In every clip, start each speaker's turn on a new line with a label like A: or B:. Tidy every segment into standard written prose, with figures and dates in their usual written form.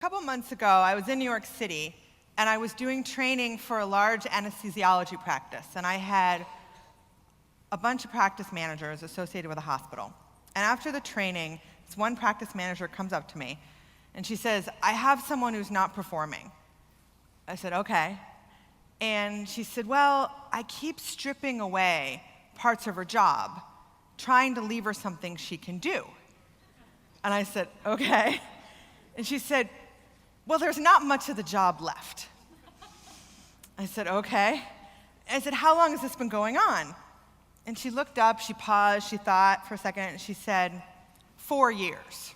A: couple months ago, I was in New York City, and I was doing training for a large anesthesiology practice, and I had a bunch of practice managers associated with a hospital. And after the training, this one practice manager comes up to me, and she says, "I have someone who's not performing." I said, "Okay." And she said, "Well, I keep stripping away parts of her job, trying to leave her something she can do." And I said, "Okay." And she said, "Well, there's not much of the job left." I said, "Okay." I said, "How long has this been going on?" And she looked up, she paused, she thought for a second, and she said, 4 years.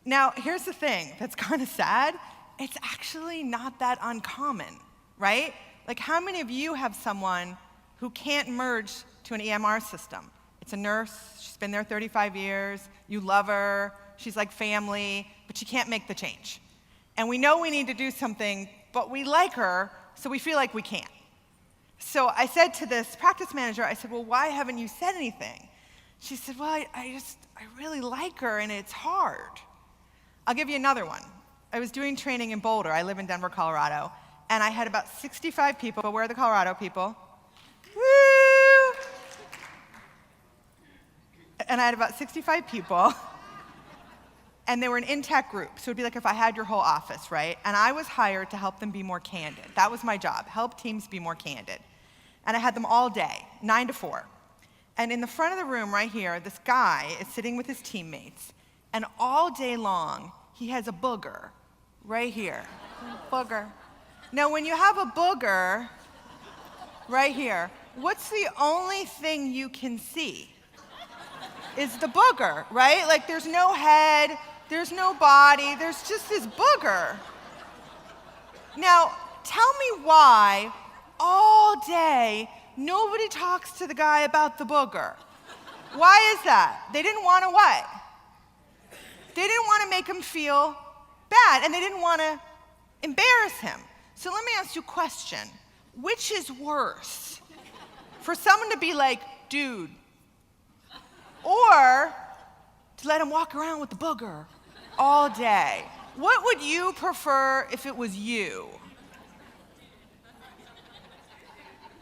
A: Now, here's the thing that's kind of sad. It's actually not that uncommon, right? Like, how many of you have someone who can't merge to an EMR system? It's a nurse, she's been there 35 years, you love her, she's like family, but she can't make the change. And we know we need to do something, but we like her, so we feel like we can't. So I said to this practice manager, I said, "Well, why haven't you said anything?" She said, "Well, I really like her, and it's hard." I'll give you another one. I was doing training in Boulder. I live in Denver, Colorado, and I had about 65 people. Where are the Colorado people? Woo! And I had about 65 people, and they were an intact group. So it'd be like if I had your whole office, right? And I was hired to help them be more candid. That was my job, help teams be more candid. And I had them all day, 9 to 4. And in the front of the room right here, this guy is sitting with his teammates, and all day long, he has a booger right here. Booger. Now, when you have a booger right here, what's the only thing you can see? Is the booger, right? Like, there's no head, there's no body, there's just this booger. Now, tell me why all day nobody talks to the guy about the booger. Why is that? They didn't want to what? They didn't want to make him feel bad, and they didn't want to embarrass him. So let me ask you a question. Which is worse? For someone to be like, "Dude," or to let him walk around with the booger all day? What would you prefer if it was you?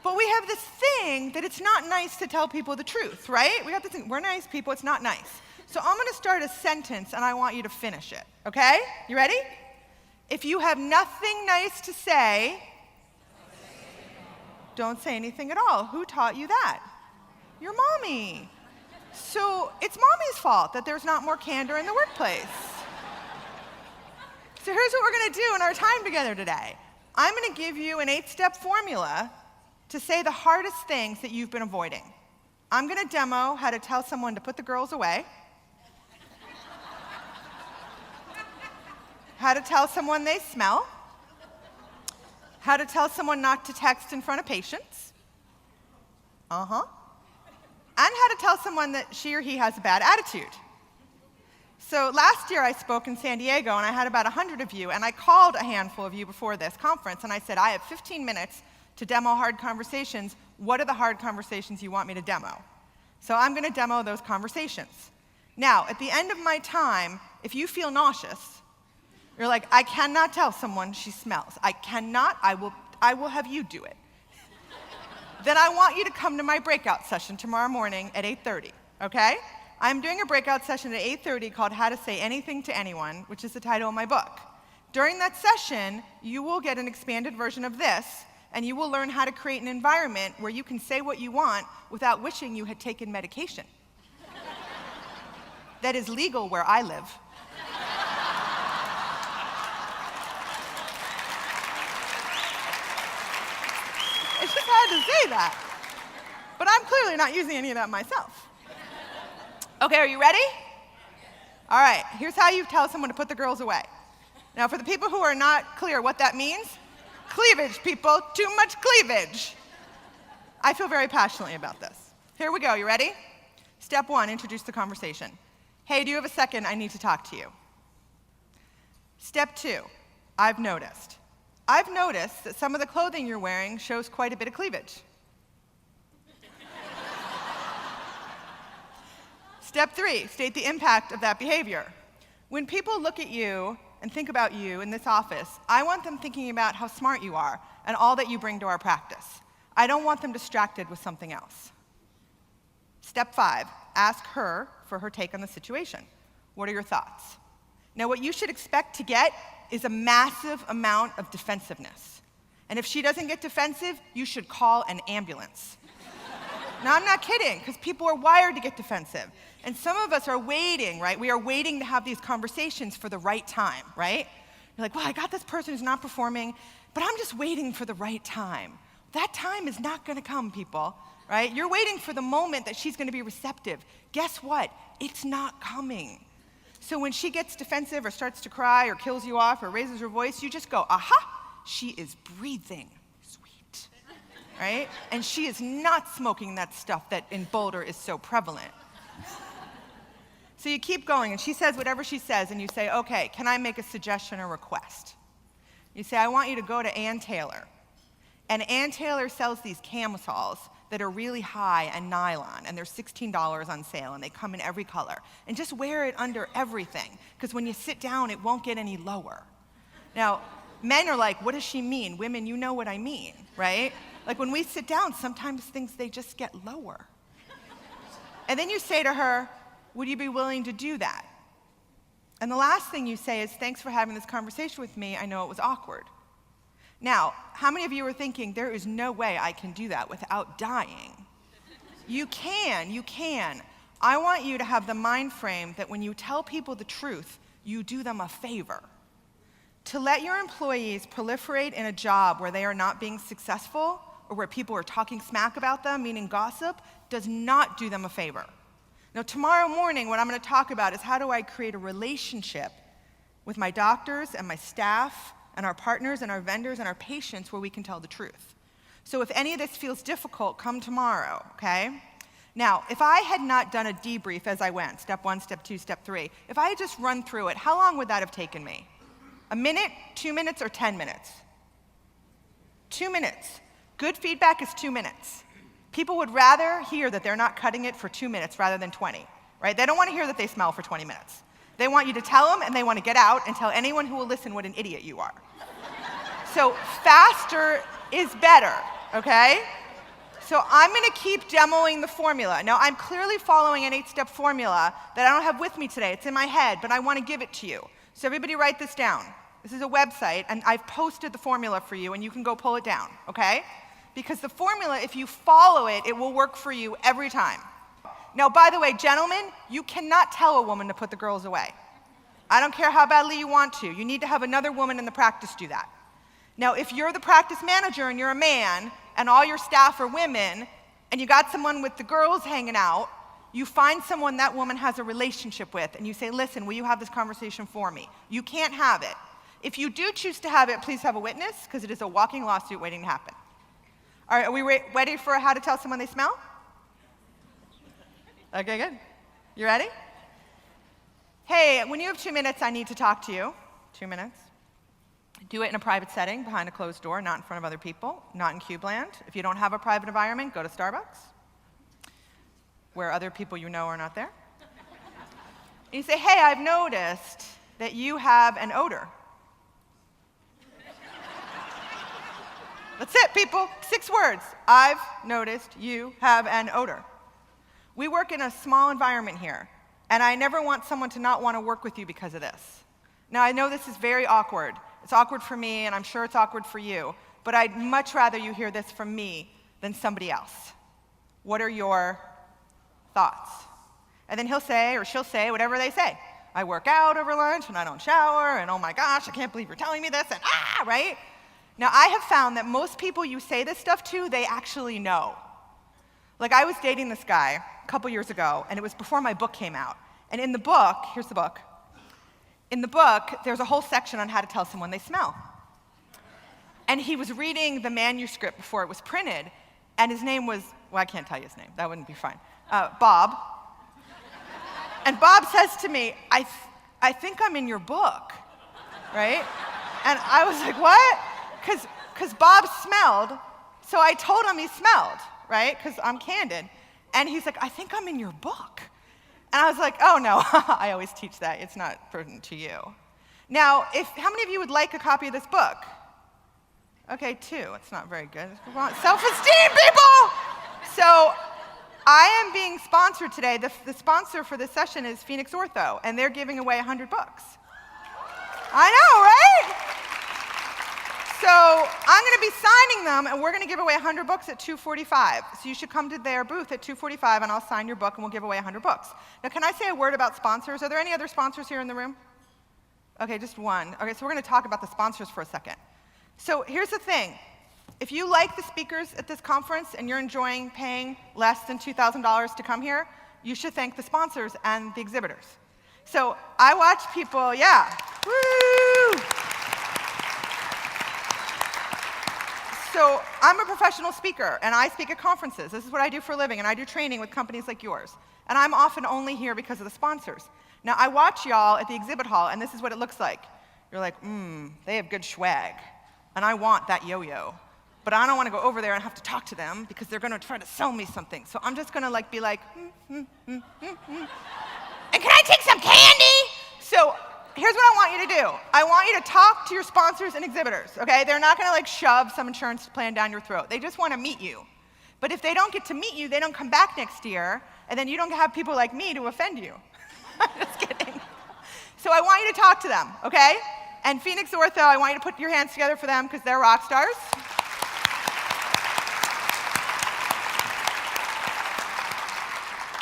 A: But we have this thing that it's not nice to tell people the truth, right? We got this thing, we're nice people, it's not nice. So I'm gonna start a sentence and I want you to finish it, okay? You ready? If you have nothing nice to say, don't say anything at all. Who taught you that? Your mommy. So it's mommy's fault that there's not more candor in the workplace. So here's what we're gonna do in our time together today. I'm gonna give you an 8-step formula to say the hardest things that you've been avoiding. I'm gonna demo how to tell someone to put the girls away, how to tell someone they smell, how to tell someone not to text in front of patients, and how to tell someone that she or he has a bad attitude. So last year I spoke in San Diego, and I had about 100 of you, and I called a handful of you before this conference, and I said, "I have 15 minutes to demo hard conversations. What are the hard conversations you want me to demo?" So I'm gonna demo those conversations. Now, at the end of my time, if you feel nauseous, you're like, "I cannot tell someone she smells. I cannot, I will have you do it." Then I want you to come to my breakout session tomorrow morning at 8:30, okay? I'm doing a breakout session at 8:30 called How to Say Anything to Anyone, which is the title of my book. During that session, you will get an expanded version of this, and you will learn how to create an environment where you can say what you want without wishing you had taken medication. That is legal where I live. I just had to say that. But I'm clearly not using any of that myself. Okay, are you ready? All right, here's how you tell someone to put the girls away. Now, for the people who are not clear what that means, cleavage, people, too much cleavage. I feel very passionately about this. Here we go, you ready? Step 1, introduce the conversation. "Hey, do you have a second? I need to talk to you." Step 2, I've noticed. I've noticed that some of the clothing you're wearing shows quite a bit of cleavage. Step 3, state the impact of that behavior. When people look at you and think about you in this office, I want them thinking about how smart you are and all that you bring to our practice. I don't want them distracted with something else. Step 5, ask her for her take on the situation. What are your thoughts? Now, what you should expect to get is a massive amount of defensiveness. And if she doesn't get defensive, you should call an ambulance. Now, I'm not kidding, because people are wired to get defensive. And some of us are waiting, right? We are waiting to have these conversations for the right time, right? You're like, well, I got this person who's not performing, but I'm just waiting for the right time. That time is not gonna come, people, right? You're waiting for the moment that she's gonna be receptive. Guess what? It's not coming. So when she gets defensive or starts to cry or kills you off or raises her voice, you just go, aha, she is breathing. Sweet, right? And she is not smoking that stuff that in Boulder is so prevalent. So you keep going, and she says whatever she says, and you say, okay, can I make a suggestion or request? You say, I want you to go to Ann Taylor. And Ann Taylor sells these camisoles that are really high and nylon, and they're $16 on sale, and they come in every color. And just wear it under everything, because when you sit down, it won't get any lower. Now, men are like, what does she mean? Women, you know what I mean, right? Like when we sit down, sometimes things, they just get lower. And then you say to her, would you be willing to do that? And the last thing you say is, thanks for having this conversation with me. I know it was awkward. Now, how many of you are thinking, there is no way I can do that without dying? You can. I want you to have the mind frame that when you tell people the truth, you do them a favor. To let your employees proliferate in a job where they are not being successful or where people are talking smack about them, meaning gossip, does not do them a favor. Now, tomorrow morning, what I'm going to talk about is how do I create a relationship with my doctors and my staff and our partners and our vendors and our patients where we can tell the truth. So if any of this feels difficult, come tomorrow, okay? Now, if I had not done a debrief as I went, step 1, step 2, step 3, if I had just run through it, how long would that have taken me? A minute, 2 minutes, or 10 minutes? 2 minutes. Good feedback is 2 minutes. People would rather hear that they're not cutting it for 2 minutes rather than 20, right? They don't want to hear that they smell for 20 minutes. They want you to tell them, and they want to get out and tell anyone who will listen what an idiot you are. So faster is better, okay? So I'm going to keep demoing the formula. Now, I'm clearly following an 8-step formula that I don't have with me today. It's in my head, but I want to give it to you. So everybody write this down. This is a website, and I've posted the formula for you, and you can go pull it down, okay? Because the formula, if you follow it, it will work for you every time. Now, by the way, gentlemen, you cannot tell a woman to put the girls away. I don't care how badly you want to. You need to have another woman in the practice do that. Now, if you're the practice manager and you're a man, and all your staff are women, and you got someone with the girls hanging out, you find someone that woman has a relationship with, and you say, listen, will you have this conversation for me? You can't have it. If you do choose to have it, please have a witness, because it is a walking lawsuit waiting to happen. All right, are we ready for how to tell someone they smell? Okay, good. You ready? Hey, when you have 2 minutes, I need to talk to you. 2 minutes. Do it in a private setting, behind a closed door, not in front of other people, not in Cubeland. If you don't have a private environment, go to Starbucks, where other people you know are not there. And you say, hey, I've noticed that you have an odor. That's it, people. 6 words. I've noticed you have an odor. We work in a small environment here, and I never want someone to not want to work with you because of this. Now, I know this is very awkward. It's awkward for me, and I'm sure it's awkward for you, but I'd much rather you hear this from me than somebody else. What are your thoughts? And then he'll say, or she'll say, whatever they say. I work out over lunch, and I don't shower, and oh my gosh, I can't believe you're telling me this, and right? Now, I have found that most people you say this stuff to, they actually know. Like, I was dating this guy a couple years ago, and it was before my book came out. And in the book, here's the book. In the book, there's a whole section on how to tell someone they smell. And he was reading the manuscript before it was printed, and his name was, well, I can't tell you his name. That wouldn't be fine. Bob. And Bob says to me, I think I'm in your book, right? And I was like, what? Because Bob smelled, so I told him he smelled, right? Because I'm candid. And he's like, I think I'm in your book. And I was like, oh no, I always teach that. It's not pertinent to you. Now, how many of you would like a copy of this book? Okay, 2. It's not very good. Self-esteem, people! So I am being sponsored today. The sponsor for this session is Phoenix Ortho, and they're giving away 100 books. I know, right? So I'm going to be signing them, and we're going to give away 100 books at 2:45. So you should come to their booth at 2:45, and I'll sign your book, and we'll give away 100 books. Now, can I say a word about sponsors? Are there any other sponsors here in the room? Okay, just one. Okay, so we're going to talk about the sponsors for a second. So here's the thing. If you like the speakers at this conference and you're enjoying paying less than $2,000 to come here, you should thank the sponsors and the exhibitors. So I watch people, yeah, woo! So I'm a professional speaker, and I speak at conferences. This is what I do for a living, and I do training with companies like yours. And I'm often only here because of the sponsors. Now, I watch y'all at the exhibit hall, and this is what it looks like. You're like, they have good swag, and I want that yo-yo. But I don't want to go over there and have to talk to them because they're going to try to sell me something. So I'm just going to be like, and can I take some candy? So here's what I want you to do. I want you to talk to your sponsors and exhibitors, okay? They're not going to shove some insurance plan down your throat. They just want to meet you. But if they don't get to meet you, they don't come back next year, and then you don't have people like me to offend you. I'm just kidding. So I want you to talk to them, okay? And Phoenix Ortho, I want you to put your hands together for them because they're rock stars.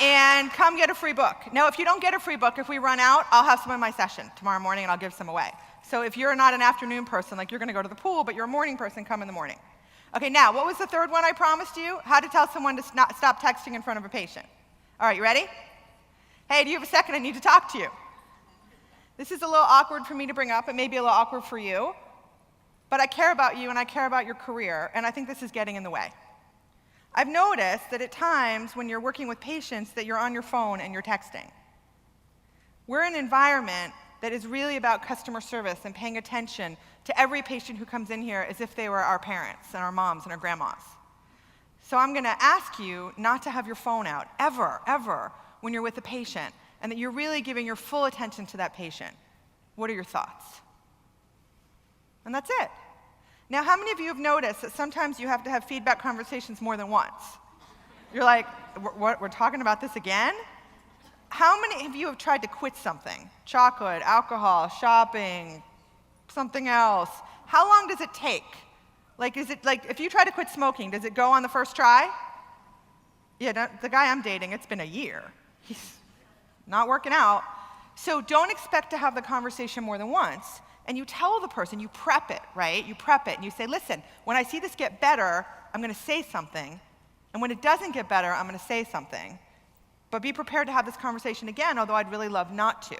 A: And come get a free book. Now, if you don't get a free book, if we run out, I'll have some in my session tomorrow morning, and I'll give some away. So if you're not an afternoon person, like you're going to go to the pool, but you're a morning person, come in the morning. Okay, now, what was the third one I promised you? How to tell someone to stop texting in front of a patient. All right, you ready? Hey, do you have a second? I need to talk to you. This is a little awkward for me to bring up. It may be a little awkward for you. But I care about you, and I care about your career, and I think this is getting in the way. I've noticed that at times when you're working with patients that you're on your phone and you're texting. We're in an environment that is really about customer service and paying attention to every patient who comes in here as if they were our parents and our moms and our grandmas. So I'm going to ask you not to have your phone out, ever, when you're with a patient, and that you're really giving your full attention to that patient. What are your thoughts? And that's it. Now, how many of you have noticed that sometimes you have to have feedback conversations more than once? You're like, we're talking about this again? How many of you have tried to quit something? Chocolate, alcohol, shopping, something else. How long does it take? Is it if you try to quit smoking, does it go on the first try? Yeah, the guy I'm dating, it's been a year. He's not working out. So don't expect to have the conversation more than once. And you tell the person, you prep it, right? You prep it, and you say, listen, when I see this get better, I'm going to say something. And when it doesn't get better, I'm going to say something. But be prepared to have this conversation again, although I'd really love not to.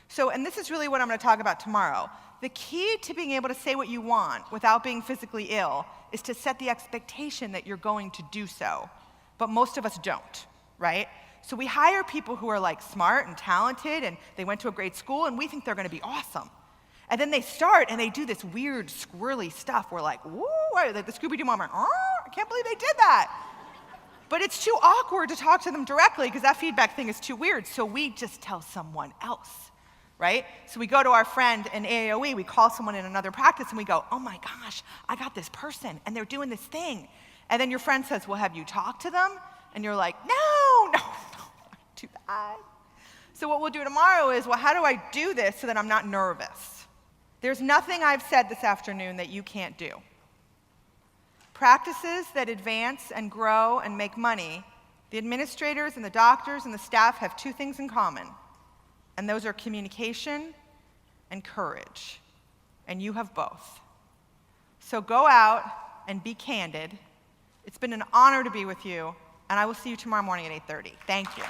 A: So, and this is really what I'm going to talk about tomorrow. The key to being able to say what you want without being physically ill is to set the expectation that you're going to do so. But most of us don't, right? So we hire people who are smart and talented, and they went to a great school, and we think they're going to be awesome. And then they start, and they do this weird, squirrely stuff. We're like, woo, like the Scooby-Doo mom, I can't believe they did that. But it's too awkward to talk to them directly because that feedback thing is too weird. So we just tell someone else, right? So we go to our friend in AAOE, we call someone in another practice, and we go, oh my gosh, I got this person, and they're doing this thing. And then your friend says, well, have you talked to them? And you're like, no, too bad. So what we'll do tomorrow is, well, how do I do this so that I'm not nervous? There's nothing I've said this afternoon that you can't do. Practices that advance and grow and make money, the administrators and the doctors and the staff have 2 things in common, and those are communication and courage, and you have both. So go out and be candid. It's been an honor to be with you, and I will see you tomorrow morning at 8:30. Thank you.